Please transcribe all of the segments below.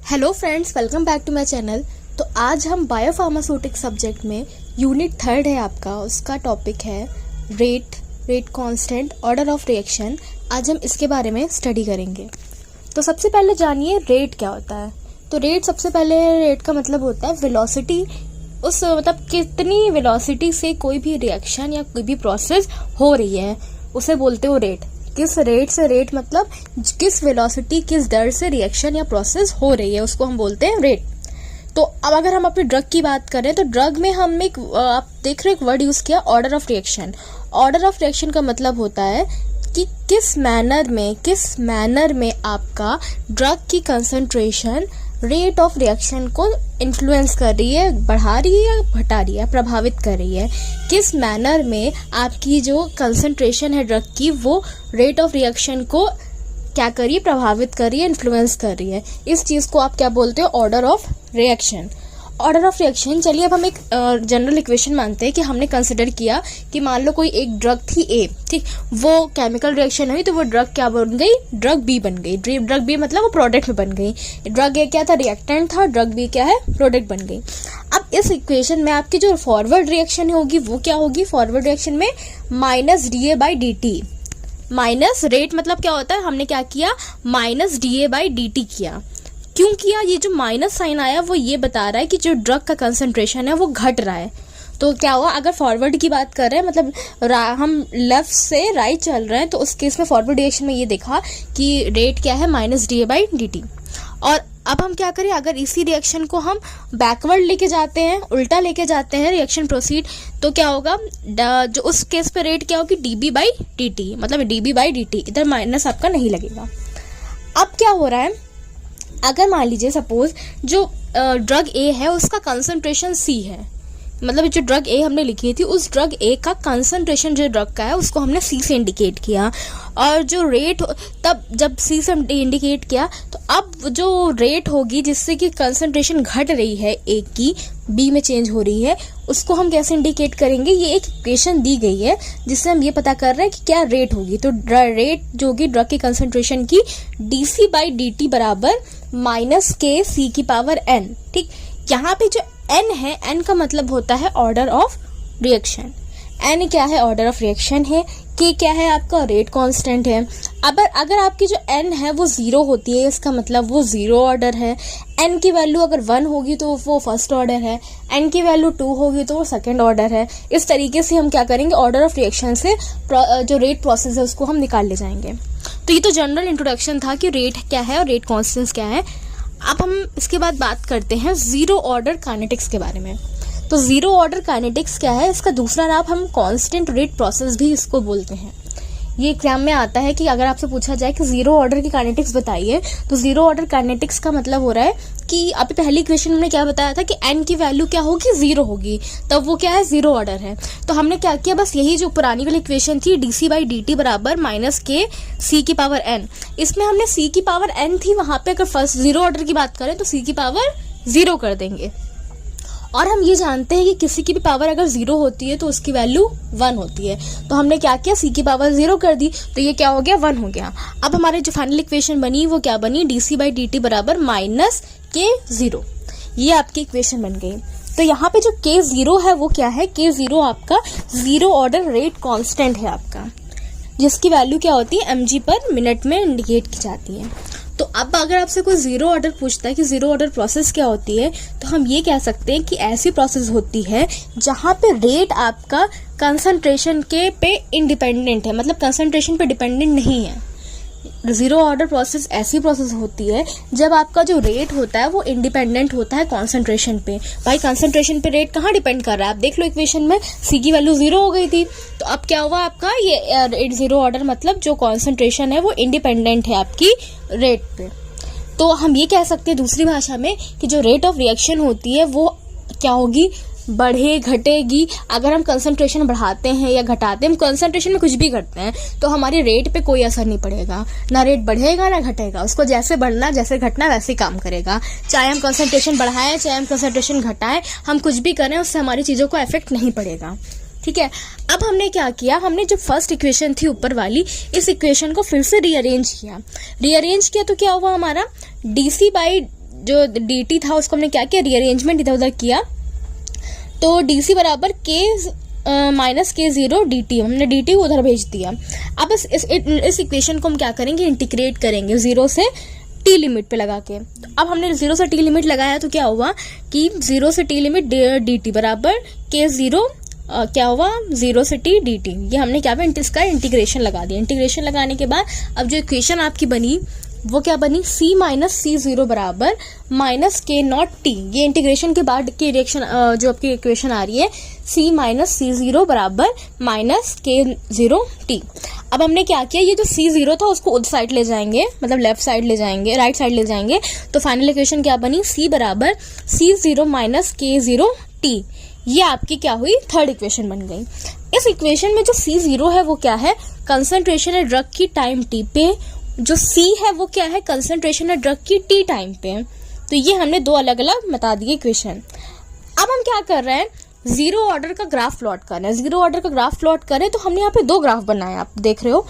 Hello friends, welcome back to my channel. तो आज हम बायोफार्मास्यूटिक्स सब्जेक्ट में यूनिट 3 है आपका, उसका टॉपिक है rate constant, order of reaction. आज हम इसके बारे में स्टडी करेंगे। तो सबसे पहले जानिए रेट क्या होता है। तो रेट का मतलब होता है वेलोसिटी, उस मतलब कितनी वेलोसिटी से कोई भी रिएक्शन या कोई भी प्रोसेस हो रही है उसे बोलते हो रेट। किस रेट से, रेट मतलब किस वेलोसिटी, किस दर से रिएक्शन या प्रोसेस हो रही है उसको हम बोलते हैं रेट। तो अब अगर हम अपने ड्रग की बात करें तो ड्रग में हम आप देख रहे हो एक वर्ड यूज किया, order of reaction. Order of reaction का मतलब होता है कि किस मैनर में आपका ड्रग की कंसंट्रेशन रेट ऑफ रिएक्शन को इन्फ्लुएंस कर रही है, बढ़ा रही है या घटा रही है, प्रभावित कर रही है। किस मैनर में आपकी जो कंसंट्रेशन है ड्रग की वो रेट ऑफ रिएक्शन को क्या कर रही है, प्रभावित कर रही है, इन्फ्लुएंस कर रही है। इस चीज़ को आप क्या बोलते हो, order of reaction. Order of reaction, चलिए अब हम एक जनरल इक्वेशन मानते हैं कि हमने कंसिडर किया कि मान लो कोई एक ड्रग थी ए, ठीक, वो केमिकल रिएक्शन हुई तो वो ड्रग क्या बन गई, ड्रग बी बन गई। ड्रग बी मतलब वो प्रोडक्ट में बन गई। ड्रग ए क्या था, रिएक्टेंट था, ड्रग बी क्या है, प्रोडक्ट बन गई। अब इस इक्वेशन में आपकी जो फॉरवर्ड रिएक्शन होगी वो क्या होगी, फॉरवर्ड रिएक्शन में minus D A by D T. Minus rate मतलब क्या होता है, हमने क्या किया, minus D A by D T किया। क्यों किया, ये जो माइनस साइन आया वो ये बता रहा है कि जो ड्रग का कंसंट्रेशन है वो घट रहा है। तो क्या हुआ, अगर फॉरवर्ड की बात कर रहे हैं मतलब हम लेफ्ट से राइट चल रहे हैं तो उस केस में फॉरवर्ड रिएक्शन में ये देखा कि रेट क्या है, minus D A by D T. और अब हम क्या करें, अगर इसी रिएक्शन को हम बैकवर्ड लेके जाते हैं, उल्टा लेके जाते हैं रिएक्शन प्रोसीड, तो क्या होगा, जो उस केस पे रेट क्या होगी, D B by D T, मतलब D B by D T. इधर माइनस आपका नहीं लगेगा। अब क्या हो रहा है, अगर मान लीजिए सपोज जो ड्रग ए है उसका कंसंट्रेशन सी है, मतलब जो ड्रग ए हमने लिखी थी उस ड्रग ए का कंसंट्रेशन जो ड्रग का है उसको हमने सी से इंडिकेट किया, और जो रेट तब जब सी से इंडिकेट किया तो अब जो रेट होगी जिससे कि कंसंट्रेशन घट रही है ए की, बी में चेंज हो रही है, उसको हम कैसे इंडिकेट करेंगे। ये एक इक्वेशन दी गई है जिससे हम ये पता कर रहे हैं कि क्या रेट होगी। तो रेट जो होगी ड्रग की कंसंट्रेशन की, D C by D T बराबर माइनस के सी की पावर एन। ठीक, यहाँ पे जो एन है, एन का मतलब होता है ऑर्डर ऑफ रिएक्शन। एन क्या है, ऑर्डर ऑफ रिएक्शन है। के क्या है, आपका रेट कांस्टेंट है। अगर आपकी जो एन है वो 0 होती है, इसका मतलब वो 0 ऑर्डर है। एन की वैल्यू अगर 1 होगी तो वो फर्स्ट ऑर्डर है, एन की वैल्यू 2 होगी तो वो सेकेंड ऑर्डर है। इस तरीके से हम क्या करेंगे, ऑर्डर ऑफ रिएक्शन से जो रेट प्रोसेस है उसको हम निकाल ले जाएंगे। तो ये तो जनरल इंट्रोडक्शन था कि रेट क्या है और रेट कांस्टेंट क्या है। अब हम इसके बाद बात करते हैं जीरो ऑर्डर काइनेटिक्स के बारे में। तो जीरो ऑर्डर काइनेटिक्स क्या है, इसका दूसरा नाम हम कांस्टेंट रेट प्रोसेस भी इसको बोलते हैं। ये एग्जाम में आता है कि अगर आपसे पूछा जाए कि जीरो ऑर्डर की काइनेटिक्स बताइए, तो जीरो ऑर्डर काइनेटिक्स का मतलब हो रहा है कि अभी पहली इक्वेशन में क्या बताया था कि एन की वैल्यू क्या होगी, 0 होगी, तब वो क्या है, जीरो ऑर्डर है। तो हमने क्या किया, बस यही जो पुरानी वाली इक्वेशन थी, D C by D T बराबर माइनस के सी की पावर एन, इसमें हमने सी की पावर एन थी, वहां पे अगर फर्स्ट जीरो ऑर्डर की बात करें तो सी की पावर 0 कर देंगे। और हम ये जानते हैं कि किसी की भी पावर अगर 0 होती है तो उसकी वैल्यू 1 होती है। तो हमने क्या किया, सी की पावर 0 कर दी, तो ये क्या हो गया, 1 हो गया। अब हमारे जो फाइनल इक्वेशन बनी वो क्या बनी, D C by D T बराबर माइनस के 0। ये आपकी इक्वेशन बन गई। तो यहाँ पे जो के 0 है वो क्या है, के 0 आपका जीरो ऑर्डर रेट कांस्टेंट है आपका, जिसकी वैल्यू क्या होती है, mg पर मिनट में इंडिकेट की जाती है। तो अब अगर आपसे कोई जीरो ऑर्डर पूछता है कि जीरो ऑर्डर प्रोसेस क्या होती है, तो हम ये कह सकते हैं कि ऐसी प्रोसेस होती है जहाँ पे रेट आपका कंसंट्रेशन के पे इंडिपेंडेंट है, मतलब कंसंट्रेशन पे डिपेंडेंट नहीं है। जीरो ऑर्डर प्रोसेस ऐसी प्रोसेस होती है जब आपका जो रेट होता है वो इंडिपेंडेंट होता है कॉन्सेंट्रेशन पे। भाई कंसंट्रेशन पे रेट कहाँ डिपेंड कर रहा है, आप देख लो इक्वेशन में सी की वैल्यू 0 हो गई थी, तो अब क्या हुआ आपका, ये जीरो ऑर्डर मतलब जो कॉन्सेंट्रेशन है वो इंडिपेंडेंट है आपकी रेट पे। तो हम ये कह सकते हैं दूसरी भाषा में कि जो रेट ऑफ रिएक्शन होती है वो क्या होगी, बढ़े घटेगी। अगर हम कंसंट्रेशन बढ़ाते हैं या घटाते हैं, हम कंसंट्रेशन में कुछ भी करते हैं तो हमारे रेट पे कोई असर नहीं पड़ेगा, ना रेट बढ़ेगा ना घटेगा, उसको जैसे बढ़ना जैसे घटना वैसे ही काम करेगा। चाहे हम कंसंट्रेशन बढ़ाएं चाहे हम कंसंट्रेशन घटाएं, हम कुछ भी करें उससे हमारी चीज़ों को इफेक्ट नहीं पड़ेगा। ठीक है, अब हमने क्या किया, हमने जो फर्स्ट इक्वेशन थी ऊपर वाली, इस इक्वेशन को फिर से रीअरेंज किया तो क्या हुआ हमारा, डी सी बाई जो dt था उसको हमने क्या किया, रीअरेंजमेंट इधर उधर किया, तो dc बराबर k माइनस के जीरो डी टी, हमने डी टी उधर भेज दिया। अब इस इक्वेशन को हम क्या करेंगे, इंटीग्रेट करेंगे जीरो से टी लिमिट पे लगा के। अब हमने जीरो से टी लिमिट लगाया तो क्या हुआ कि जीरो से टी लिमिट डी टी बराबर के जीरो क्या हुआ, जीरो से टी डी टी। ये हमने क्या इसका इंटीग्रेशन लगा दिया। इंटीग्रेशन लगाने के बाद अब जो इक्वेशन आपकी बनी वो क्या बनी, c माइनस सी जीरो बराबर माइनस के नॉट टी। ये इंटीग्रेशन के बाद की रिएक्शन जो आपकी इक्वेशन आ रही है, c माइनस सी जीरो बराबर माइनस के जीरो टी। अब हमने क्या किया, ये जो c जीरो था उसको उस साइड ले जाएंगे, मतलब लेफ्ट साइड ले जाएंगे, राइट साइड ले जाएंगे, तो फाइनल इक्वेशन क्या बनी, c बराबर सी जीरो माइनस के जीरो टी। ये आपकी क्या हुई, थर्ड इक्वेशन बन गई। इस इक्वेशन में जो c जीरो है वो क्या है, कंसंट्रेशन है ड्रग की टाइम t पे, जो c है वो क्या है, कंसंट्रेशन है ड्रग की t टाइम पे। तो ये हमने दो अलग अलग बता दिए इक्वेशन। अब हम क्या कर रहे हैं, जीरो ऑर्डर का ग्राफ प्लॉट कर रहे हैं। जीरो ऑर्डर का ग्राफ प्लॉट करें तो हमने यहाँ पे दो ग्राफ बनाए, आप देख रहे हो।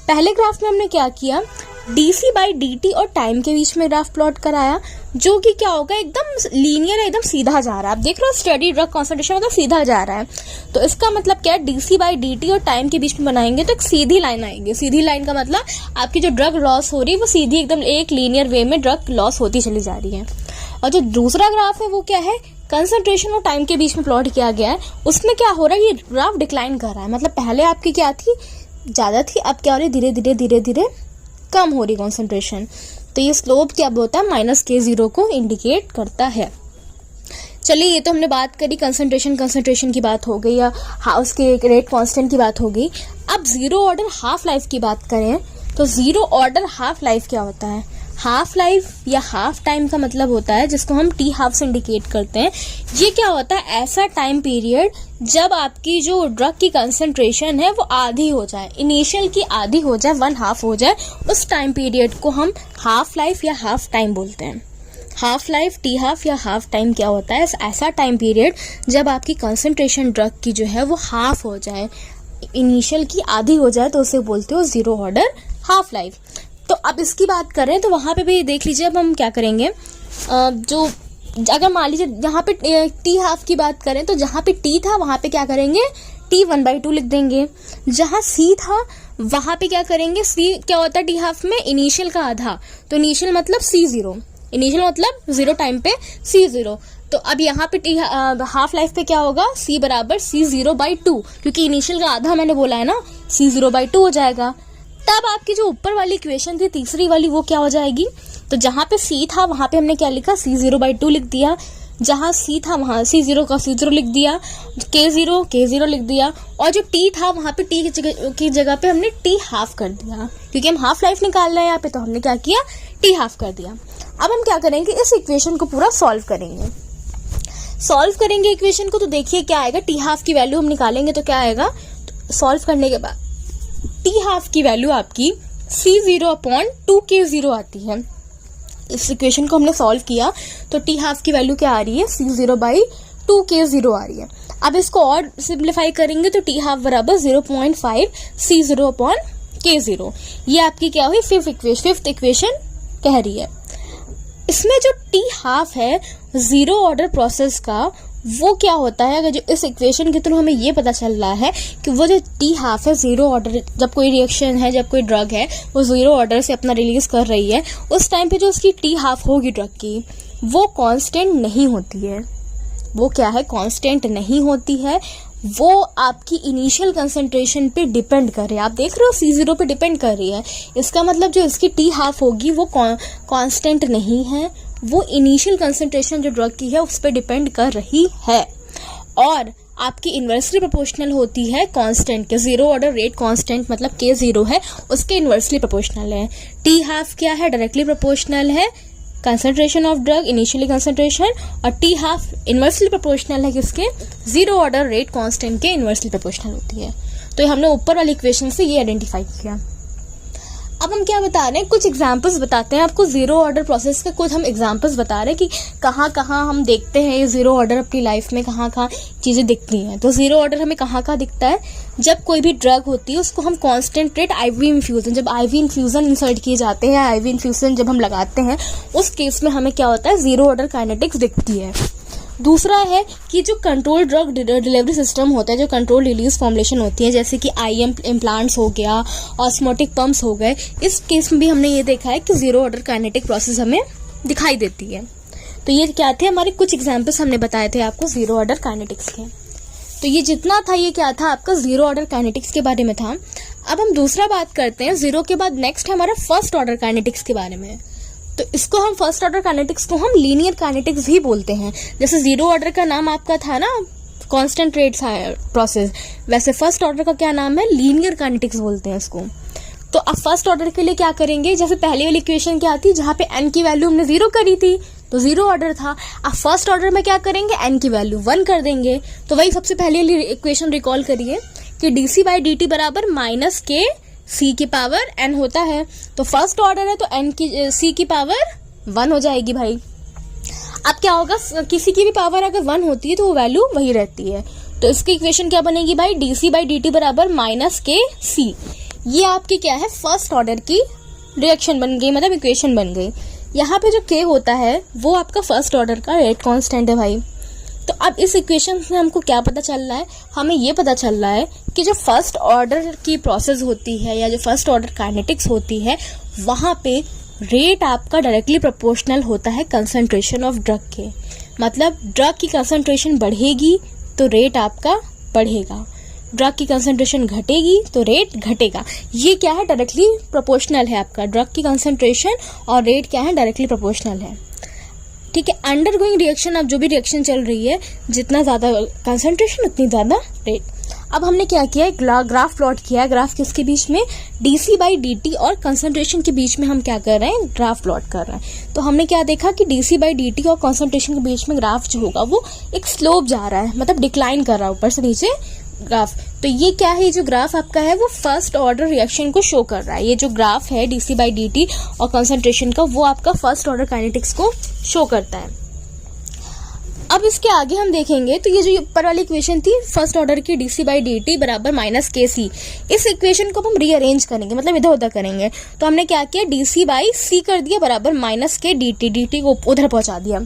पहले ग्राफ में हमने क्या किया, dc बाई dt और टाइम के बीच में ग्राफ प्लॉट कराया, जो कि क्या होगा, एकदम लीनियर है, एकदम सीधा जा रहा है। आप देख रहे हो स्टडी ड्रग कॉन्सेंट्रेशन मतलब सीधा जा रहा है। तो इसका मतलब क्या है, dc बाई dt और टाइम के बीच में बनाएंगे तो एक सीधी लाइन आएगी। सीधी लाइन का मतलब आपकी जो ड्रग लॉस हो रही है वो सीधी एकदम एक लीनियर वे में ड्रग लॉस होती चली जा रही है। और जो दूसरा ग्राफ है वो क्या है, कंसंट्रेशन और टाइम के बीच में प्लॉट किया गया है। उसमें क्या हो रहा है, ये ग्राफ डिक्लाइन कर रहा है, मतलब पहले आपकी क्या थी, ज्यादा थी, अब क्या हो रही है, धीरे धीरे धीरे धीरे कम हो रही कॉन्सेंट्रेशन। तो ये स्लोप क्या होता है, माइनस के जीरो को इंडिकेट करता है। चलिए ये तो हमने बात करी कंसंट्रेशन की बात हो गई, या उसके रेट कांस्टेंट की बात हो गई। अब जीरो ऑर्डर हाफ लाइफ की बात करें तो जीरो ऑर्डर हाफ लाइफ क्या होता है, हाफ लाइफ या हाफ टाइम का मतलब होता है, जिसको हम टी हाफ से इंडिकेट करते हैं। ये क्या होता है, ऐसा टाइम पीरियड जब आपकी जो ड्रग की कंसंट्रेशन है वो आधी हो जाए, इनिशियल की आधी हो जाए, वन हाफ हो जाए, उस टाइम पीरियड को हम हाफ लाइफ या हाफ टाइम बोलते हैं। हाफ लाइफ, टी हाफ या हाफ टाइम क्या होता है, ऐसा टाइम पीरियड जब आपकी कंसंट्रेशन ड्रग की जो है वो हाफ हो जाए, इनिशियल की आधी हो जाए, तो उसे बोलते हो जीरो ऑर्डर हाफ लाइफ। तो अब इसकी बात करें तो वहां पे भी देख लीजिए, अब हम क्या करेंगे, जो अगर मान लीजिए यहाँ पे टी हाफ की बात करें तो जहाँ पे टी था वहां पे क्या करेंगे, टी 1/2 लिख देंगे। जहाँ सी था वहां पे क्या करेंगे, सी क्या होता है टी हाफ में, इनिशियल का आधा, तो इनिशियल मतलब सी जीरो, इनिशियल मतलब जीरो टाइम पे सी जीरो। तो अब यहाँ पे टी हाफ लाइफ पे क्या होगा, सी बराबर सी 0/2, क्योंकि इनिशियल का आधा मैंने बोला है ना, सी 0/2 हो जाएगा। तब आपकी जो ऊपर वाली इक्वेशन थी तीसरी वाली वो क्या हो जाएगी, तो जहां पे सी था वहां पे हमने क्या लिखा, सी 0/2 लिख दिया। जहां सी था वहां सी जीरो का सी जीरो लिख दिया, के जीरो लिख दिया, और जो टी था वहां पे टी की जगह पे हमने टी हाफ कर दिया, क्योंकि हम हाफ लाइफ निकाल रहे हैं यहाँ पे, तो हमने क्या किया, टी हाफ कर दिया। अब हम क्या करेंगे, इस इक्वेशन को पूरा सॉल्व करेंगे इक्वेशन को। तो देखिए क्या आएगा, टी हाफ की वैल्यू हम निकालेंगे तो क्या आएगा, सॉल्व करने के बाद टी हाफ की वैल्यू आपकी C0/2K0 आती है। इस इक्वेशन को हमने सॉल्व किया तो टी हाफ की वैल्यू क्या आ रही है, C0/2K0 आ रही है। अब इसको और सिंप्लीफाई करेंगे तो टी हाफ बराबर 0.5 C0/K0। ये आपकी क्या हुई, फिफ्थ इक्वेशन कह रही है। इसमें जो टी हाफ है जीरो ऑर्डर प्रोसेस का, वो क्या होता है, अगर जो इस इक्वेशन के थ्रू हमें ये पता चल रहा है कि वो जो टी हाफ है जीरो ऑर्डर, जब कोई रिएक्शन है, जब कोई ड्रग है वो जीरो ऑर्डर से अपना रिलीज कर रही है, उस टाइम पे जो उसकी टी हाफ होगी ड्रग की, वो कांस्टेंट नहीं होती है। वो क्या है, कांस्टेंट नहीं होती है, वो आपकी इनिशियल कंसंट्रेशन पे डिपेंड कर रही है। आप देख रहे हो C0 पे डिपेंड कर रही है। इसका मतलब जो इसकी टी हाफ होगी वो कांस्टेंट नहीं है, वो इनिशियल कंसंट्रेशन जो ड्रग की है उस पर डिपेंड कर रही है, और आपकी इन्वर्सली प्रोपोर्शनल होती है कांस्टेंट के। जीरो ऑर्डर रेट कांस्टेंट मतलब K0 है, उसके इन्वर्सली प्रोपोर्शनल है। टी हाफ क्या है, डायरेक्टली प्रोपोर्शनल है concentration of drug, initially concentration, और टी हाफ इन्वर्सली प्रोपोर्शनल है किसके, जीरो ऑर्डर रेट कांस्टेंट के इन्वर्सली प्रोपोर्शनल होती है। तो हमने ऊपर वाली इक्वेशन से ये आइडेंटिफाई किया। अब हम क्या बता रहे हैं, कुछ एग्जांपल्स बताते हैं आपको जीरो ऑर्डर प्रोसेस के। कुछ हम एग्जांपल्स बता रहे हैं कि कहाँ कहाँ हम देखते हैं ये जीरो ऑर्डर अपनी लाइफ में, कहाँ कहाँ चीज़ें दिखती हैं। तो जीरो ऑर्डर हमें कहाँ कहाँ दिखता है, जब कोई भी ड्रग होती है उसको हम कॉन्सेंट्रेट आईवी इन्फ्यूजन, जब आईवी इन्फ्यूजन इंसर्ट किए जाते हैं, आईवी इन्फ्यूजन जब हम लगाते हैं, उस केस में हमें क्या होता है, जीरो ऑर्डर काइनेटिक्स दिखती है। दूसरा है कि जो कंट्रोल ड्रग डिलीवरी सिस्टम होता है, जो कंट्रोल रिलीज फॉर्मुलेशन होती है, जैसे कि IM इम्प्लांट्स हो गया, ऑस्मोटिक पंप्स हो गए, इस केस में भी हमने ये देखा है कि जीरो ऑर्डर काइनेटिक प्रोसेस हमें दिखाई देती है। तो ये क्या थे हमारे कुछ एग्जाम्पल्स हमने बताए थे आपको जीरो ऑर्डर काइनेटिक्स के। तो ये जितना था ये क्या था आपका जीरो ऑर्डर काइनेटिक्स के बारे में था। अब हम दूसरा बात करते हैं, जीरो के बाद नेक्स्ट है हमारा फर्स्ट ऑर्डर काइनेटिक्स के बारे में। तो इसको हम फर्स्ट ऑर्डर काइनेटिक्स को हम लीनियर काइनेटिक्स भी बोलते हैं। जैसे जीरो ऑर्डर का नाम आपका था ना कांस्टेंट रेट प्रोसेस, वैसे फर्स्ट ऑर्डर का क्या नाम है, लीनियर काइनेटिक्स बोलते हैं इसको। तो अब फर्स्ट ऑर्डर के लिए क्या करेंगे, जैसे पहले वाली इक्वेशन क्या थी, जहाँ पे n की वैल्यू हमने 0 करी थी तो जीरो ऑर्डर था। अब फर्स्ट ऑर्डर में क्या करेंगे, n की वैल्यू 1 कर देंगे। तो वही सबसे पहले वाली इक्वेशन रिकॉल करिए कि dc/dt बराबर माइनस के c की पावर n होता है। तो फर्स्ट ऑर्डर है तो n की c की पावर 1 हो जाएगी भाई। अब क्या होगा, किसी की भी पावर अगर 1 होती है तो वो वैल्यू वही रहती है। तो इसकी इक्वेशन क्या बनेगी भाई, dc/dt बराबर माइनस के c। ये आपकी क्या है, फर्स्ट ऑर्डर की रिएक्शन बन गई, मतलब इक्वेशन बन गई। यहाँ पे जो k होता है वो आपका फर्स्ट ऑर्डर का रेट कांस्टेंट है भाई। तो अब इस इक्वेशन से हमको क्या पता चल रहा है, हमें ये पता चल रहा है कि जो फर्स्ट ऑर्डर की प्रोसेस होती है या जो फर्स्ट ऑर्डर काइनेटिक्स होती है, वहाँ पे रेट आपका डायरेक्टली प्रोपोर्शनल होता है कंसंट्रेशन ऑफ ड्रग के। मतलब ड्रग की कंसंट्रेशन बढ़ेगी तो रेट आपका बढ़ेगा, ड्रग की कंसंट्रेशन घटेगी तो रेट घटेगा। ये क्या है, डायरेक्टली प्रोपोर्शनल है आपका, ड्रग की कंसंट्रेशन और रेट क्या है, डायरेक्टली प्रोपोर्शनल है। ठीक है, अंडर गोइंग रिएक्शन, अब जो भी रिएक्शन चल रही है, जितना ज़्यादा कंसंट्रेशन उतनी ज़्यादा रेट। अब हमने क्या किया है, ग्राफ प्लॉट किया है। ग्राफ किसके बीच में, dc/dt और कंसंट्रेशन के बीच में हम क्या कर रहे हैं, ग्राफ प्लॉट कर रहे हैं। तो हमने क्या देखा कि dc/dt और कंसंट्रेशन के बीच में ग्राफ जो होगा वो एक स्लोप जा रहा है, मतलब डिक्लाइन कर रहा है ऊपर से नीचे ग्राफ। तो ये क्या है, जो ग्राफ आपका है वो फर्स्ट ऑर्डर रिएक्शन को शो कर रहा है। ये जो ग्राफ है dc/dt और कंसंट्रेशन का, वो आपका फर्स्ट ऑर्डर काइनेटिक्स को शो करता है। अब इसके आगे हम देखेंगे तो ये जो ऊपर वाली इक्वेशन थी फर्स्ट ऑर्डर की dc/dt बराबर माइनस के सी, इस इक्वेशन को हम रीअरेंज करेंगे, मतलब इधर उधर करेंगे। तो हमने क्या किया, dc/c कर दिया बराबर माइनस के dt को उधर पहुंचा दिया,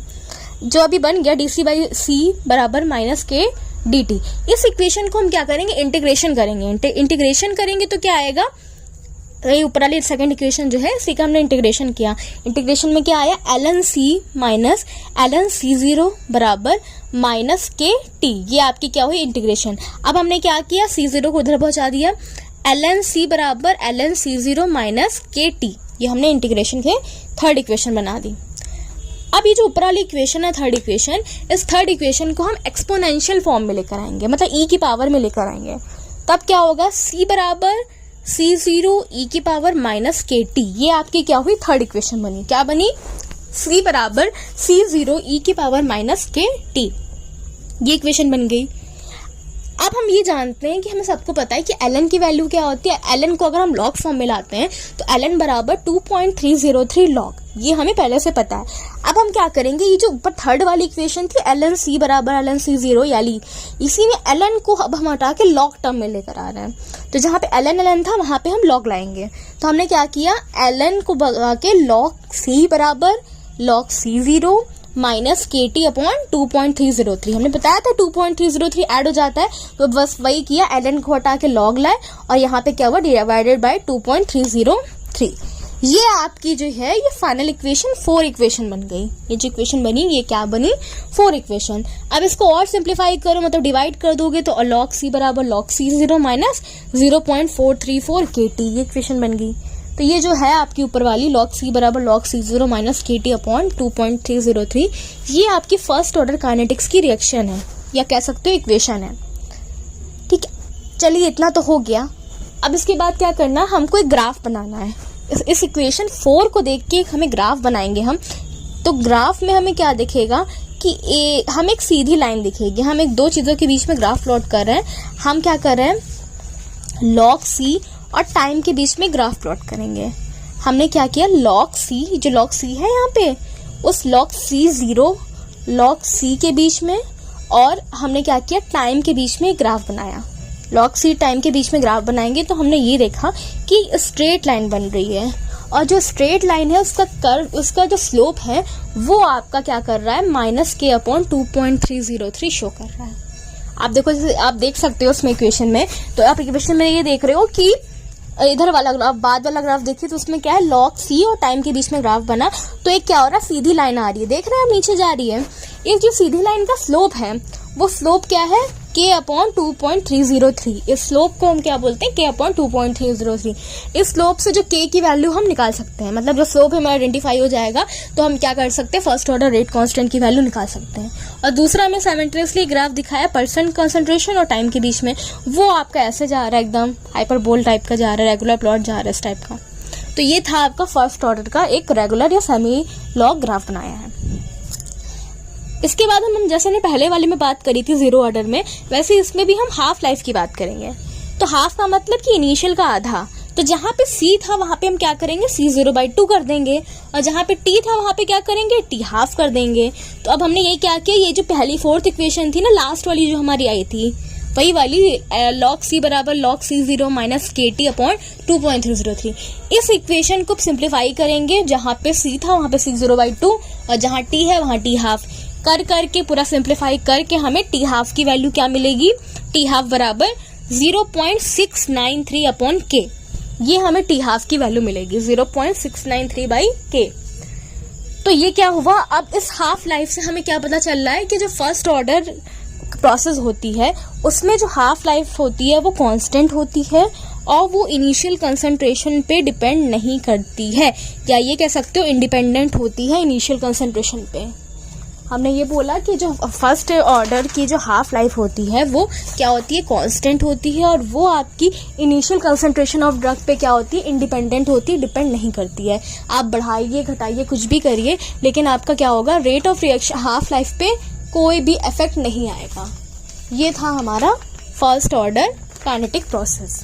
जो अभी बन गया dc/c बराबर माइनस के dt। इस इक्वेशन को हम क्या करेंगे, इंटीग्रेशन करेंगे। इंटीग्रेशन करेंगे तो क्या आएगा, ये ऊपर वाली सेकंड इक्वेशन जो है इसी का हमने इंटीग्रेशन किया। इंटीग्रेशन में क्या आया, ln c minus ln c0 बराबर माइनस के टी। ये आपकी क्या हुई, इंटीग्रेशन। अब हमने क्या किया, c0 को उधर पहुंचा दिया, ln c बराबर ln c0 माइनस के टी। ये हमने इंटीग्रेशन के थर्ड इक्वेशन बना दी। अब ये जो ऊपर वाली इक्वेशन है थर्ड इक्वेशन, इस थर्ड इक्वेशन को हम एक्सपोनेंशियल फॉर्म में लेकर आएंगे, मतलब e की पावर में लेकर आएंगे। तब क्या होगा, c बराबर c0 e की पावर माइनस के टी। ये आपकी क्या हुई, थर्ड इक्वेशन बनी। क्या बनी, c बराबर c0 e की पावर माइनस के टी। ये इक्वेशन बन गई। अब हम ये जानते हैं कि हमें सबको पता है कि ln की वैल्यू क्या होती है। ln को अगर हम लॉग फॉर्म में लाते हैं तो ln बराबर 2.303 लॉग, ये हमें पहले से पता है। अब हम क्या करेंगे, ये जो ऊपर थर्ड वाली इक्वेशन थी ln c बराबर ln c0 याली, इसी में ln को अब हम हटा के लॉग टर्म में लेकर आ रहे हैं। तो जहाँ पे ln था वहाँ पे हम लॉग लाएंगे। तो हमने क्या किया, ln को भगा के लॉग c बराबर लॉग c0 माइनस के टी अपॉन 2.303, हमने बताया था 2.303 ऐड हो जाता है, तो बस वही किया, ln को हटा के लॉग लाए और यहाँ पे क्या हुआ, डिवाइडेड बाय 2.303। ये आपकी जो है ये फाइनल इक्वेशन 4 इक्वेशन बन गई। ये जो इक्वेशन बनी ये क्या बनी, 4 इक्वेशन। अब इसको और सिंप्लीफाई करो, मतलब डिवाइड कर दोगे तो लॉग c बराबर लॉग c0 माइनस 0.434 के टी, ये इक्वेशन बन गई। तो ये जो है आपकी ऊपर वाली लॉग c बराबर लॉग c0 माइनस के टी अपॉन 2.303, ये आपकी फर्स्ट ऑर्डर काइनेटिक्स की रिएक्शन है, या कह सकते हो इक्वेशन है। ठीक है, चलिए इतना तो हो गया। अब इसके बाद क्या करना, हमको एक ग्राफ बनाना है। इस इक्वेशन 4 को देख के हमें ग्राफ बनाएंगे हम। तो ग्राफ में हमें क्या दिखेगा कि हम एक सीधी लाइन दिखेगी। हम एक दो चीज़ों के बीच में ग्राफ प्लॉट कर रहे हैं। हम क्या कर रहे हैं, लॉग c और टाइम के बीच में ग्राफ प्लॉट करेंगे। हमने क्या किया, log c, जो log c है यहाँ पे, उस log c0 log c के बीच में, और हमने क्या किया, टाइम के बीच में ग्राफ बनाया। log c टाइम के बीच में ग्राफ बनाएंगे तो हमने ये देखा कि स्ट्रेट लाइन बन रही है, और जो स्ट्रेट लाइन है उसका कर्व, उसका जो स्लोप है वो आपका क्या कर रहा है, -k/2.303 शो कर रहा है। आप देखो, आप देख सकते हो उसमें इक्वेशन में, तो आप इक्वेशन में ये देख रहे हो कि इधर वाला ग्राफ, बाद वाला ग्राफ देखिए तो उसमें क्या है, log c और टाइम के बीच में ग्राफ बना, तो एक क्या हो रहा है, सीधी लाइन आ रही है, देख रहे हैं आप, नीचे जा रही है। इस जो सीधी लाइन का स्लोप है वो स्लोप क्या है, k/2.303। इस स्लोप को हम क्या बोलते हैं, k/2.303। इस स्लोप से जो k की वैल्यू हम निकाल सकते हैं, मतलब जो स्लोप हमें आइडेंटिफाई हो जाएगा तो हम क्या कर सकते हैं, फर्स्ट ऑर्डर रेट कांस्टेंट की वैल्यू निकाल सकते हैं। और दूसरा हमें साइमेंट्रियसली ग्राफ दिखाया परसेंट कंसंट्रेशन और टाइम के बीच में, वो आपका ऐसे जा रहा है, एकदम हाइपरबोल टाइप का जा रहा है, रेगुलर प्लॉट जा रहा है इस टाइप का। तो ये था आपका फर्स्ट ऑर्डर का एक रेगुलर या सेमी लॉग ग्राफ बनाया है। इसके बाद हम जैसे ने पहले वाले में बात करी थी जीरो ऑर्डर में, वैसे इसमें भी हम हाफ लाइफ की बात करेंगे। तो हाफ का मतलब कि इनिशियल का आधा, तो जहाँ पे c था वहाँ पे हम क्या करेंगे, c0/2 कर देंगे, और जहाँ पे t था वहाँ पे क्या करेंगे, t हाफ कर देंगे। तो अब हमने ये क्या किया, ये जो पहली फोर्थ इक्वेशन थी ना, लास्ट वाली जो हमारी आई थी, वही वाली log c बराबर log c0 - kt/2.303, इस इक्वेशन को सिंप्लीफाई करेंगे। जहाँ पे c था वहाँ पे c0/2, और जहाँ t है वहाँ t हाफ कर करके पूरा सिंप्लीफाई करके हमें टी हाफ की वैल्यू क्या मिलेगी, टी हाफ बराबर 0.693/k। ये हमें टी हाफ की वैल्यू मिलेगी 0.693/k। तो ये क्या हुआ, अब इस हाफ लाइफ से हमें क्या पता चल रहा है कि जो फर्स्ट ऑर्डर प्रोसेस होती है उसमें जो हाफ लाइफ होती है वो कांस्टेंट होती है, और वो इनिशियल कंसंट्रेशन पे डिपेंड नहीं करती है, या ये कह सकते हो इंडिपेंडेंट होती है इनिशियल कंसंट्रेशन पे। हमने ये बोला कि जो फर्स्ट ऑर्डर की जो हाफ लाइफ होती है वो क्या होती है, कांस्टेंट होती है, और वो आपकी इनिशियल कंसंट्रेशन ऑफ ड्रग पे क्या होती है, इंडिपेंडेंट होती है, डिपेंड नहीं करती है। आप बढ़ाइए घटाइए कुछ भी करिए, लेकिन आपका क्या होगा, rate of reaction half life पे कोई भी इफेक्ट नहीं आएगा। ये था हमारा फर्स्ट ऑर्डर काइनेटिक प्रोसेस।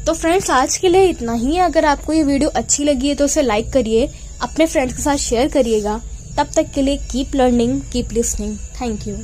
तो फ्रेंड्स आज के लिए इतना ही। अगर आपको ये वीडियो अच्छी लगी है तो उसे लाइक करिए, अपने फ्रेंड्स के साथ शेयर करिएगा। तब तक के लिए keep learning, keep listening. Thank you.